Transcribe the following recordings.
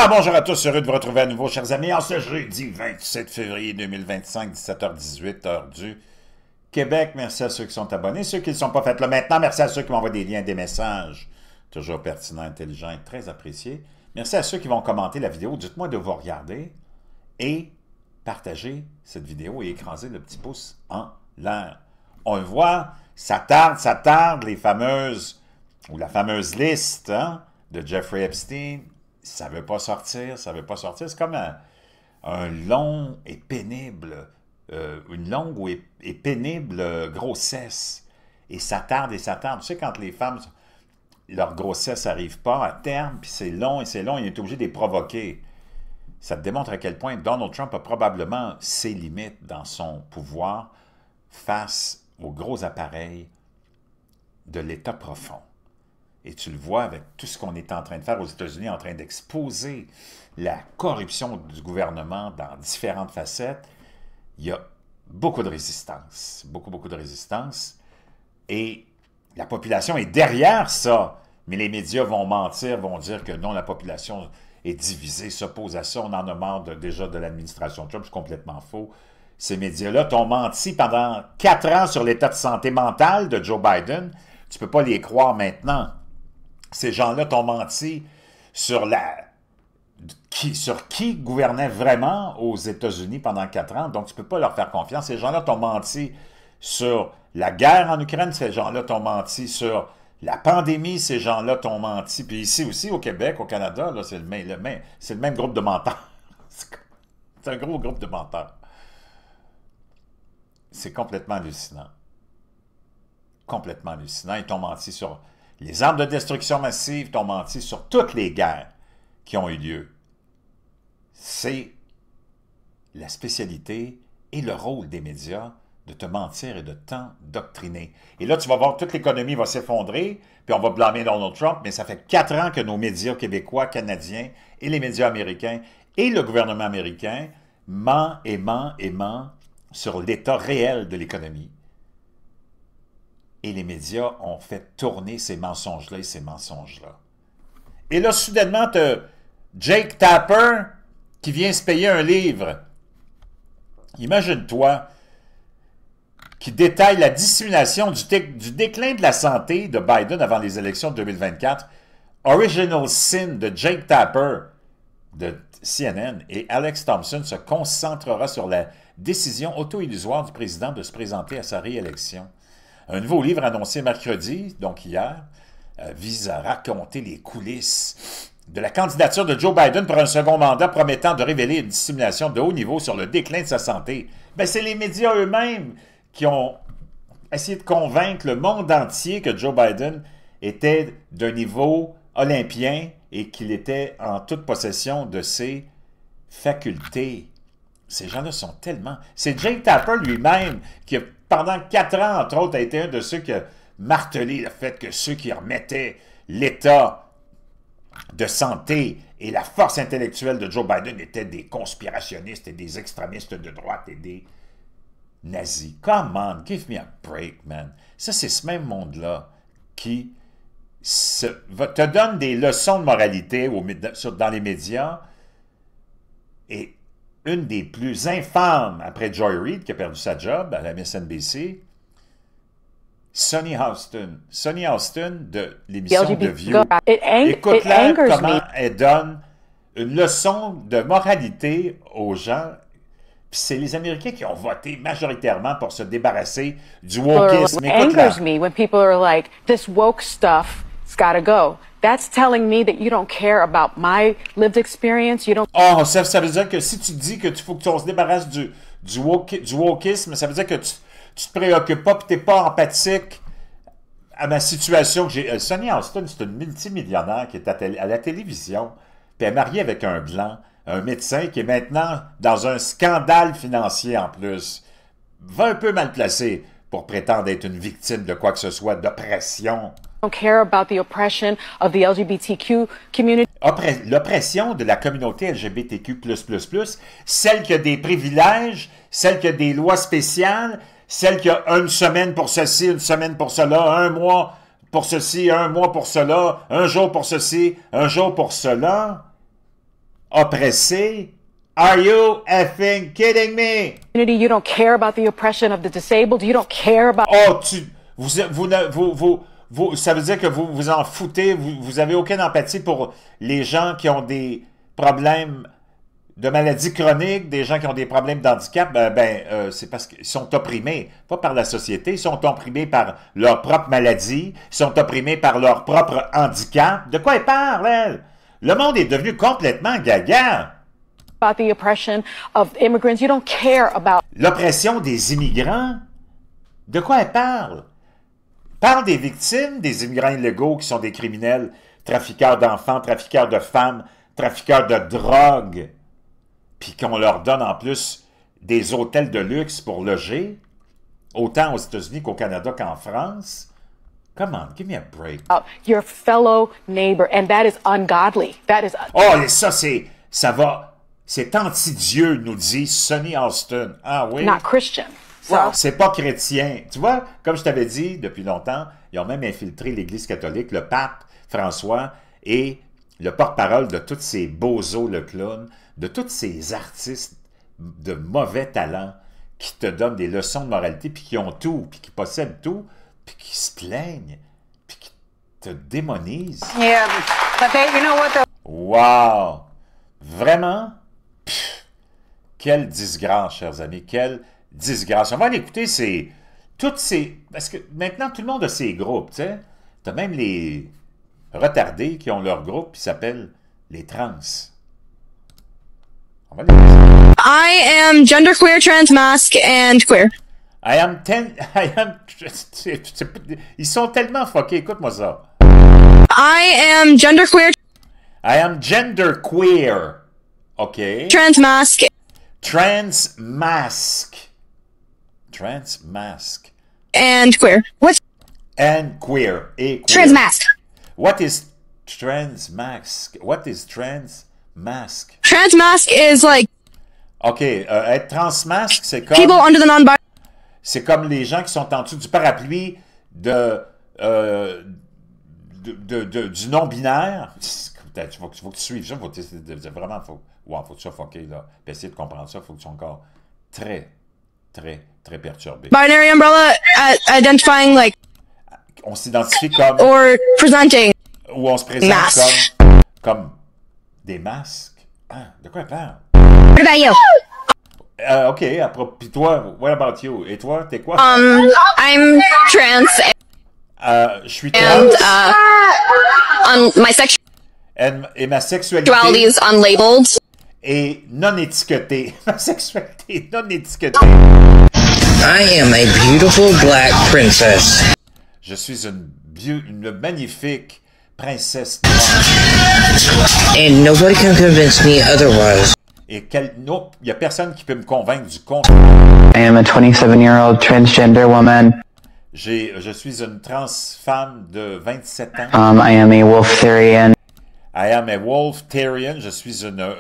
Ah, bonjour à tous, heureux de vous retrouver à nouveau, chers amis, en ce jeudi 27 février 2025, 17h18, heure du Québec. Merci à ceux qui sont abonnés, ceux qui ne le sont pas, faites-le maintenant. Merci à ceux qui m'envoient des liens, des messages, toujours pertinents, intelligents et très appréciés. Merci à ceux qui vont commenter la vidéo. Dites-moi de vous regarder et partager cette vidéo et écraser le petit pouce en l'air. On le voit, ça tarde, les fameuses, ou la fameuse liste de Jeffrey Epstein. Ça ne veut pas sortir, ça ne veut pas sortir. C'est comme un long et pénible, une longue et pénible grossesse. Et ça tarde et ça tarde. Tu sais, quand les femmes, leur grossesse n'arrive pas à terme, puis c'est long, il est obligé de les provoquer. Ça te démontre à quel point Donald Trump a probablement ses limites dans son pouvoir face aux gros appareils de l'État profond. Et tu le vois avec tout ce qu'on est en train de faire aux États-Unis, en train d'exposer la corruption du gouvernement dans différentes facettes. Il y a beaucoup de résistance, beaucoup de résistance. Et la population est derrière ça. Mais les médias vont mentir, vont dire que non, la population est divisée, s'oppose à ça. On en a marre déjà de l'administration Trump. C'est complètement faux. Ces médias-là t'ont menti pendant 4 ans sur l'état de santé mentale de Joe Biden. Tu ne peux pas les croire maintenant. Ces gens-là t'ont menti sur qui gouvernait vraiment aux États-Unis pendant 4 ans, donc tu ne peux pas leur faire confiance. Ces gens-là t'ont menti sur la guerre en Ukraine, ces gens-là t'ont menti sur la pandémie, ces gens-là t'ont menti. Puis ici aussi, au Québec, au Canada, c'est le même groupe de menteurs. C'est un gros groupe de menteurs. C'est complètement hallucinant. Complètement hallucinant. Ils t'ont menti sur les armes de destruction massive, t'ont menti sur toutes les guerres qui ont eu lieu. C'est la spécialité et le rôle des médias de te mentir et de t'endoctriner. Et là, tu vas voir, toute l'économie va s'effondrer, puis on va blâmer Donald Trump, mais ça fait 4 ans que nos médias québécois, canadiens, et les médias américains, et le gouvernement américain ment sur l'état réel de l'économie. Et les médias ont fait tourner ces mensonges-là et ces mensonges-là. Et là, soudainement, tu as Jake Tapper qui vient se payer un livre. Imagine-toi, qui détaille la dissimulation du déclin de la santé de Biden avant les élections de 2024. Original Sin de Jake Tapper de CNN et Alex Thompson se concentrera sur la décision auto-illusoire du président de se présenter à sa réélection. Un nouveau livre annoncé mercredi, donc hier, vise à raconter les coulisses de la candidature de Joe Biden pour un second mandat promettant de révéler une dissimulation de haut niveau sur le déclin de sa santé. Ben, c'est les médias eux-mêmes qui ont essayé de convaincre le monde entier que Joe Biden était d'un niveau olympien et qu'il était en toute possession de ses facultés. Ces gens-là sont tellement... C'est Jake Tapper lui-même qui, pendant 4 ans, entre autres, a été un de ceux qui a martelé le fait que ceux qui remettaient l'état de santé et la force intellectuelle de Joe Biden étaient des conspirationnistes et des extrémistes de droite et des nazis. Come on, give me a break, man. Ça, c'est ce même monde-là qui te donne des leçons de moralité dans les médias. Et une des plus infâmes, après Joy Reid, qui a perdu sa job à la MSNBC, Sunny Hostin. Sunny Hostin, de l'émission The View. Écoute-la comment elle donne une leçon de moralité aux gens. Puis c'est les Américains qui ont voté majoritairement pour se débarrasser du wokisme. It angers me when people are like, this woke stuff, it's gotta go. That's telling me that you don't care about my lived experience. You don't... Oh, ça veut dire que si tu dis que faut qu'on se débarrasse du wokisme, ça veut dire que tu te préoccupes pas et tu n'es pas empathique à ma situation que j'ai. Sunny Hostin, c'est une multimillionnaire qui est à la télévision, puis elle est mariée avec un blanc, un médecin qui est maintenant dans un scandale financier en plus. Va un peu mal placé pour prétendre être une victime de quoi que ce soit, d'oppression. Don't care about the oppression of the LGBTQ community. L'oppression de la communauté LGBTQ++, celle qui a des privilèges, celle qui a des lois spéciales, celle qui a une semaine pour ceci, une semaine pour cela, un mois pour ceci, un mois pour cela, un jour pour ceci, un jour pour cela. oppressés? Are you effing kidding me? You don't care about the oppression of the disabled. You don't care about... Oh, ça veut dire que vous vous en foutez, vous avez aucune empathie pour les gens qui ont des problèmes de maladies chroniques, des gens qui ont des problèmes d'handicap. C'est parce qu'ils sont opprimés, pas par la société, ils sont opprimés par leur propre maladie, ils sont opprimés par leur propre handicap. De quoi elle parle, elle? Le monde est devenu complètement gaga. About the oppression of immigrants. You don't care about... L'oppression des immigrants? De quoi elle parle? Parle des victimes des immigrants illégaux qui sont des criminels, trafiqueurs d'enfants, trafiqueurs de femmes, trafiqueurs de drogue, puis qu'on leur donne en plus des hôtels de luxe pour loger, autant aux États-Unis qu'au Canada qu'en France. Come on, give me a break. Your fellow neighbor, and that is ungodly. That is... Oh, et ça va... C'est anti-Dieu, nous dit Sonny Austin. Ah oui? Not Christian. So, c'est pas chrétien. Tu vois, comme je t'avais dit depuis longtemps, ils ont même infiltré l'Église catholique, le pape François et le porte-parole de tous ces bozos, le clown, de tous ces artistes de mauvais talent qui te donnent des leçons de moralité, puis qui ont tout, puis qui possèdent tout, puis qui se plaignent, puis qui te démonisent. Yeah, but you know what? Wow! Vraiment? Pff, quelle disgrâce, chers amis, quelle disgrâce. On va aller écouter toutes ces... Parce que maintenant, tout le monde a ses groupes, tu sais. T'as même les retardés qui ont leur groupe qui s'appelle les trans. On va les... I am genderqueer, transmasc, and queer. Ils sont tellement fuckés, écoute-moi ça. I am genderqueer. I am genderqueer. OK. Transmasc. Transmasc. Transmasc. And queer. What's And queer. Et queer. transmasc? What is transmasc? What is transmasc? Transmasc is like OK. Être transmasc, c'est comme... people under the non-binary. C'est comme les gens qui sont en dessous du parapluie du non-binaire. Il faut que tu suives ça. Vraiment, faut que tu sois fucké, là. Puis essayer de comprendre ça, il faut que tu sois encore très, très, très perturbé. Binary umbrella identifying like On s'identifie comme... or presenting. Ou on se présente Masque. comme des masques. Ah, de quoi elle parle? What about you? OK, puis toi, what about you? Et toi, t'es quoi? I'm trans Je suis trans. and my sexuality Et ma sexualité is unlabeled. est non étiquetée. Ma sexualité est non étiquetée. I am a beautiful black princess. Je suis une magnifique princesse noire. And nobody can convince me otherwise. Et il n'y a personne qui peut me convaincre du contraire. I am a 27-year-old transgender woman. Je suis une trans femme de 27 ans. I am a Wolftherian. I am a Wolftherian. Je suis une...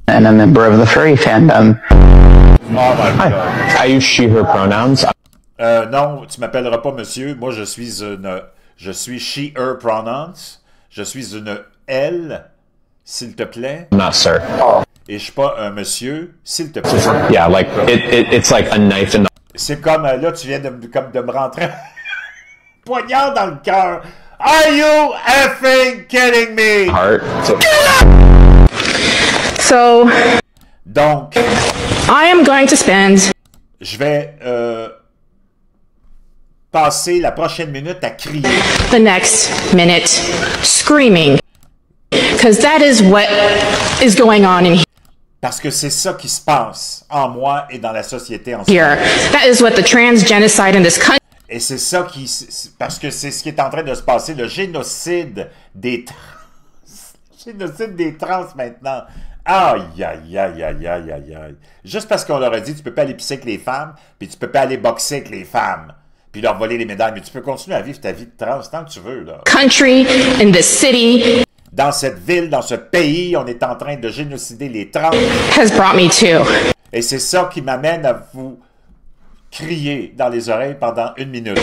And a member of the furry fandom. Oh my God. I use she, her pronouns. Non, tu m'appelleras pas monsieur. Moi, je suis she, her pronouns. Je suis une elle, s'il te plaît. Not sir. Et je suis pas un monsieur, s'il te plaît. Yeah, like it's like a knife in the C'est comme, là, tu viens de me rentrer poignard dans le cœur. Are you effing kidding me? heart. So Donc, I am going to spend je vais passer la prochaine minute à crier. the next minute screaming because that is what is going on in Parce que c'est ça qui se passe en moi et dans la société en ce moment. here. That is what the trans genocide in this country Et c'est ça parce que c'est ce qui est en train de se passer, le génocide des trans. Génocide des trans maintenant. Aïe, aïe, aïe, aïe, aïe, aïe, aïe. Juste parce qu'on leur a dit, tu peux pas aller pisser avec les femmes, puis tu peux pas aller boxer avec les femmes, puis leur voler les médailles, mais tu peux continuer à vivre ta vie de trans tant que tu veux, là. country, in this city Dans cette ville, dans ce pays, on est en train de génocider les trans. has brought me to. Et c'est ça qui m'amène à vous crier dans les oreilles pendant 1 minute.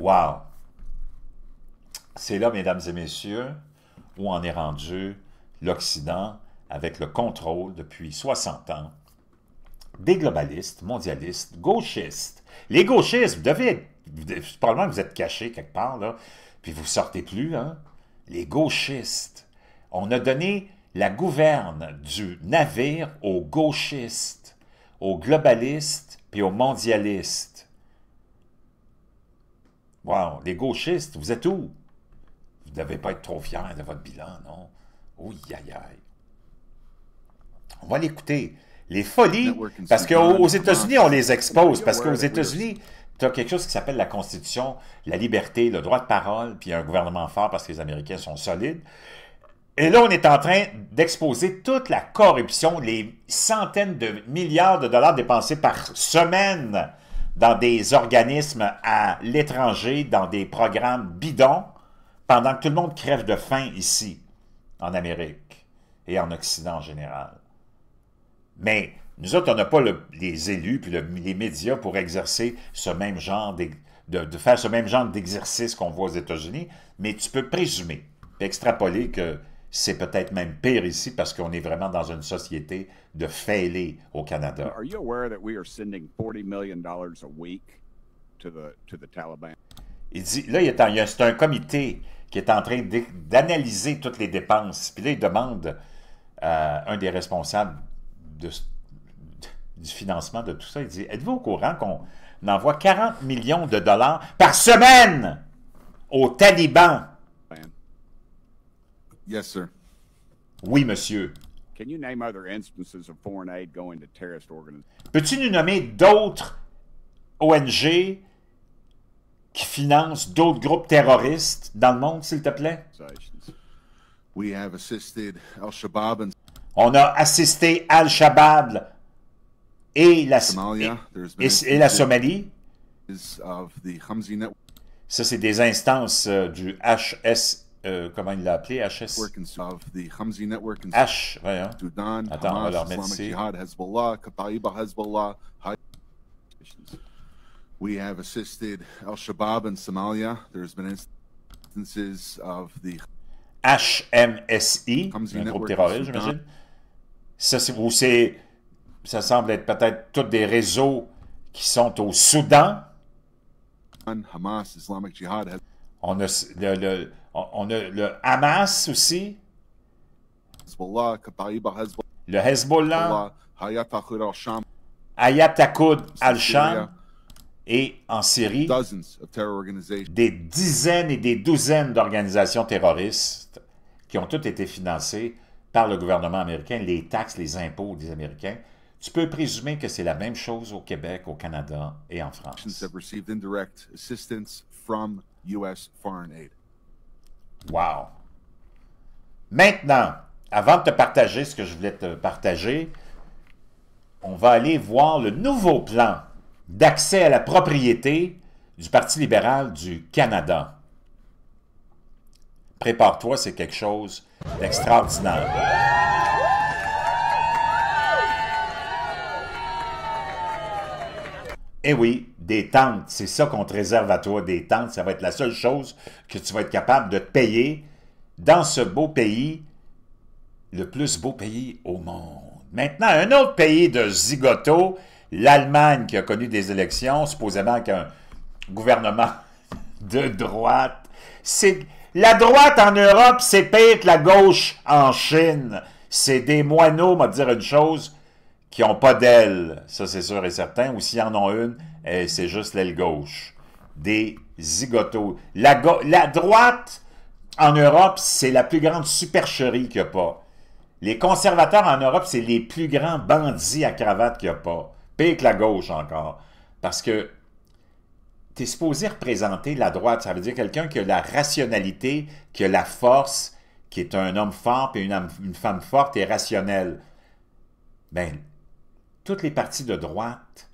Wow! C'est là, mesdames et messieurs, où en est rendu l'Occident avec le contrôle depuis 60 ans des globalistes, mondialistes, gauchistes. Les gauchistes, vous devez être, probablement que vous êtes cachés quelque part, là, puis vous ne sortez plus, hein? Les gauchistes. On a donné la gouverne du navire aux gauchistes, aux globalistes, puis aux mondialistes. Wow, les gauchistes, vous êtes où? Vous ne devez pas être trop fiers de votre bilan, non? Oui, aïe, aïe. On va l'écouter. Les folies, parce qu'aux États-Unis, on les expose, parce qu'aux États-Unis, tu as quelque chose qui s'appelle la Constitution, la liberté, le droit de parole, puis un gouvernement fort parce que les Américains sont solides. Et là, on est en train d'exposer toute la corruption, les centaines de milliards de dollars dépensés par semaine dans des organismes à l'étranger, dans des programmes bidons, pendant que tout le monde crève de faim ici, en Amérique et en Occident en général. Mais nous autres, on n'a pas les élus puis les médias pour exercer ce même genre de faire ce même genre d'exercice qu'on voit aux États-Unis, mais tu peux présumer, puis extrapoler que c'est peut-être même pire ici parce qu'on est vraiment dans une société de fêlés au Canada. Are you aware that we are sending $40 million a week to the Taliban? Il dit, là, c'est un comité qui est en train d'analyser toutes les dépenses. Puis là, il demande à un des responsables du financement de tout ça, il dit, êtes-vous au courant qu'on envoie 40 millions de dollars par semaine aux talibans? Yes, sir. Oui, monsieur. Can you name other instances of foreign aid going to terrorist organizations? Peux-tu nous nommer d'autres ONG qui financent d'autres groupes terroristes dans le monde, s'il te plaît? We have assisted Al-Shabaab and On a assisté Al-Shabaab et la Somalia. Et la Somalie. Of the Hamzi Network. Ça, c'est des instances du HS... comment il l'a appelé? HS? Of the Hamzi Network in H, voyons. Sudan, Attends, on va Hamas, leur mettre Islamic ici. Jihad, Hezbollah, Kata'iba Hezbollah. We have assisted Al-Shabaab in Somalia. There's been instances of the HMSI, Hamzi un groupe Network terroriste, in Sudan. j'imagine. Ça semble être peut-être tous des réseaux qui sont au Soudan. Hamas, Islamic Jihad, On a le Hamas aussi, Hezbollah, Kata'iba Hezbollah, le Hezbollah, Hayat Tahrir al-Sham, Hayat Tahrir al-Sham, et en Syrie, dozens of terror organizations. des dizaines et des douzaines d'organisations terroristes qui ont toutes été financées par le gouvernement américain, les taxes, les impôts des Américains. Tu peux présumer que c'est la même chose au Québec, au Canada et en France. Have received indirect assistance from U.S. foreign aid. Wow! Maintenant, avant de te partager ce que je voulais te partager, on va aller voir le nouveau plan d'accès à la propriété du Parti libéral du Canada. Prépare-toi, c'est quelque chose d'extraordinaire. Eh oui, des tentes, c'est ça qu'on te réserve à toi, des tentes, ça va être la seule chose que tu vas être capable de te payer dans ce beau pays, le plus beau pays au monde. Maintenant, un autre pays de zigoto, l'Allemagne qui a connu des élections, supposément qu'un gouvernement de droite. La droite en Europe, c'est pire que la gauche en Chine. C'est des moineaux, on va te dire une chose, qui n'ont pas d'aile, ça c'est sûr et certain, ou s'ils en ont une, c'est juste l'aile gauche. Des zigotos. La droite en Europe, c'est la plus grande supercherie qu'il n'y a pas. Les conservateurs en Europe, c'est les plus grands bandits à cravate qu'il n'y a pas. Pire que la gauche encore. Parce que tu es supposé représenter la droite. Ça veut dire quelqu'un qui a la rationalité, qui a la force, qui est un homme fort, puis une femme forte et rationnelle. Bien, toutes les partis de droite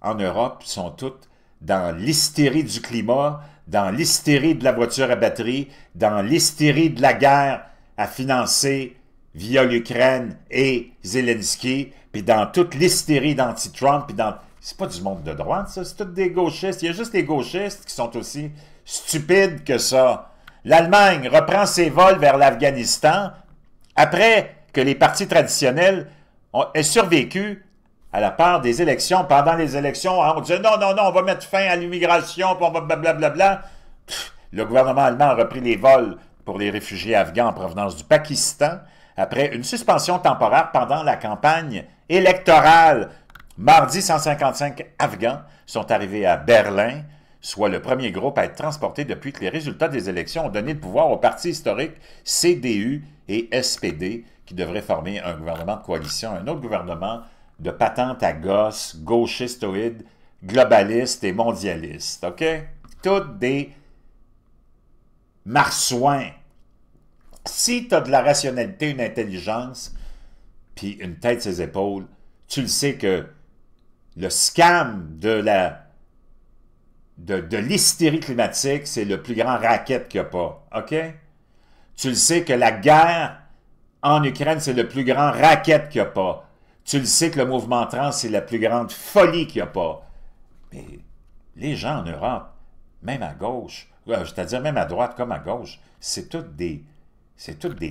en Europe sont toutes dans l'hystérie du climat, dans l'hystérie de la voiture à batterie, dans l'hystérie de la guerre à financer via l'Ukraine et Zelensky, puis dans toute l'hystérie d'anti-Trump, puis dans... C'est pas du monde de droite, ça, c'est tous des gauchistes. Il y a juste les gauchistes qui sont aussi stupide que ça. L'Allemagne reprend ses vols vers l'Afghanistan après que les partis traditionnels aient survécu à la peur des élections. Pendant les élections, on disait non, non, non, on va mettre fin à l'immigration, puis on va blablabla. Le gouvernement allemand a repris les vols pour les réfugiés afghans en provenance du Pakistan après une suspension temporaire pendant la campagne électorale. Mardi, 155 Afghans sont arrivés à Berlin, soit le premier groupe à être transporté depuis que les résultats des élections ont donné le pouvoir aux partis historiques CDU et SPD, qui devraient former un gouvernement de coalition, un autre gouvernement de patente à gosse, gauchistoïde, globaliste et mondialiste. OK? Toutes des marsouins. Si tu as de la rationalité, une intelligence, puis une tête sur ses épaules, tu le sais que le scam de l'hystérie climatique, c'est le plus grand racket qu'il n'y a pas. OK? Tu le sais que la guerre en Ukraine, c'est le plus grand racket qu'il n'y a pas. Tu le sais que le mouvement trans, c'est la plus grande folie qu'il n'y a pas. Mais les gens en Europe, même à gauche, c'est-à-dire même à droite comme à gauche, c'est toutes des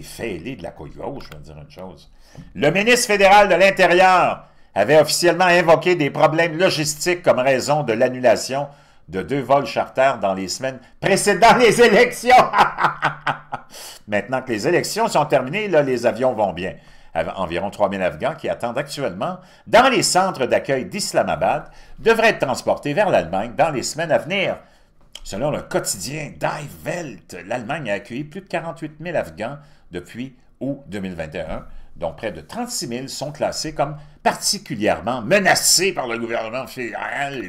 fêlés de la côte gauche, je vais dire une chose. Le ministre fédéral de l'Intérieur avait officiellement invoqué des problèmes logistiques comme raison de l'annulation de 2 vols charters dans les semaines précédant les élections. Maintenant que les élections sont terminées, là, les avions vont bien. Environ 3000 Afghans qui attendent actuellement dans les centres d'accueil d'Islamabad devraient être transportés vers l'Allemagne dans les semaines à venir. Selon le quotidien Die Welt, l'Allemagne a accueilli plus de 48 000 Afghans depuis août 2021, dont près de 36 000 sont classés comme particulièrement menacés par le gouvernement fédéral.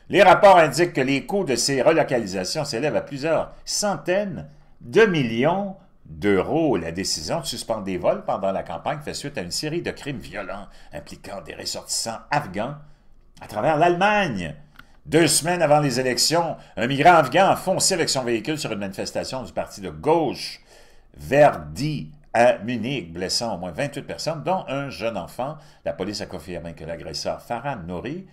Les rapports indiquent que les coûts de ces relocalisations s'élèvent à plusieurs centaines de millions d'euros. La décision de suspendre des vols pendant la campagne fait suite à une série de crimes violents impliquant des ressortissants afghans à travers l'Allemagne. 2 semaines avant les élections, un migrant afghan a foncé avec son véhicule sur une manifestation du parti de gauche Verdi à Munich, blessant au moins 28 personnes, dont un jeune enfant. La police a confirmé que l'agresseur Farhan Nouri,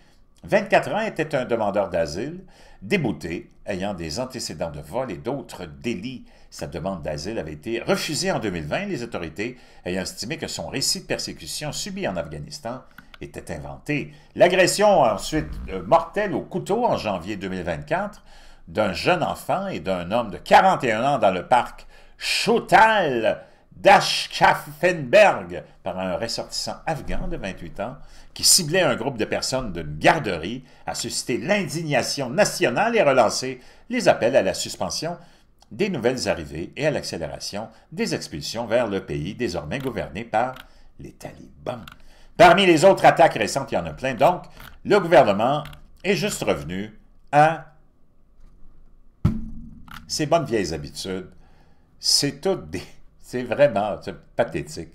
24 ans, était un demandeur d'asile, débouté, ayant des antécédents de vol et d'autres délits. Sa demande d'asile avait été refusée en 2020, les autorités ayant estimé que son récit de persécution subi en Afghanistan était inventé. L'agression ensuite mortelle au couteau en janvier 2024 d'un jeune enfant et d'un homme de 41 ans dans le parc Chotal d'Aschkaffenberg par un ressortissant afghan de 28 ans qui ciblait un groupe de personnes d'une garderie a suscité l'indignation nationale et relancé les appels à la suspension des nouvelles arrivées et à l'accélération des expulsions vers le pays désormais gouverné par les talibans. Parmi les autres attaques récentes, il y en a plein. Donc, le gouvernement est juste revenu à ses bonnes vieilles habitudes. C'est vraiment pathétique.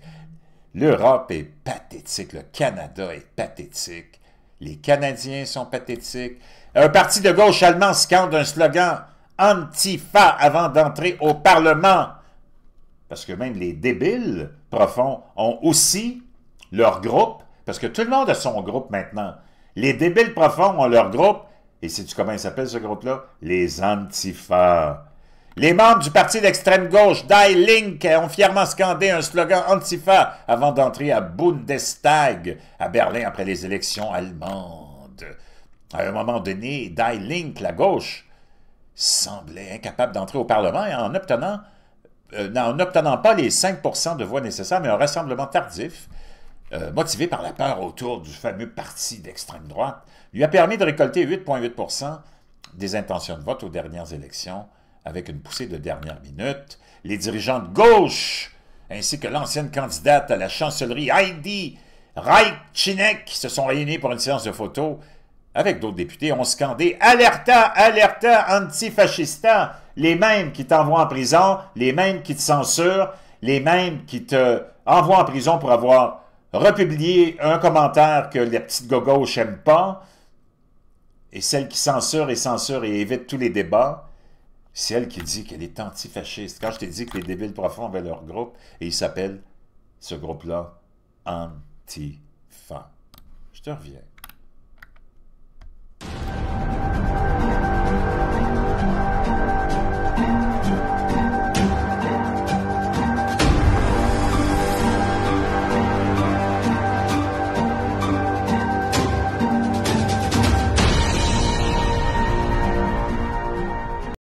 L'Europe est pathétique. Le Canada est pathétique. Les Canadiens sont pathétiques. Un parti de gauche allemand scande un slogan « Antifa » avant d'entrer au Parlement. Parce que même les débiles profonds ont aussi leur groupe, parce que tout le monde a son groupe maintenant. Les débiles profonds ont leur groupe, et sais-tu comment il s'appelle ce groupe-là? Les Antifa. Les membres du parti d'extrême gauche Die Link ont fièrement scandé un slogan Antifa avant d'entrer à Bundestag, à Berlin, après les élections allemandes. À un moment donné, Die Link, la gauche, semblait incapable d'entrer au Parlement et en n'obtenant pas les 5% de voix nécessaires, mais un rassemblement tardif, motivé par la peur autour du fameux parti d'extrême droite, lui a permis de récolter 8,8% des intentions de vote aux dernières élections, avec une poussée de dernière minute. Les dirigeants de gauche, ainsi que l'ancienne candidate à la chancellerie Heidi Reichinek, qui se sont réunis pour une séance de photos avec d'autres députés, ont scandé « Alerta, alerta, antifascista », les mêmes qui t'envoient en prison, les mêmes qui te censurent, les mêmes qui te envoient en prison pour avoir republié un commentaire que les petites gauches n'aiment pas, et celle qui censure et évite tous les débats, c'est elle qui dit qu'elle est antifasciste. Quand je t'ai dit que les débiles profonds avaient leur groupe, et il s'appelle, ce groupe-là, Antifa. Je te reviens.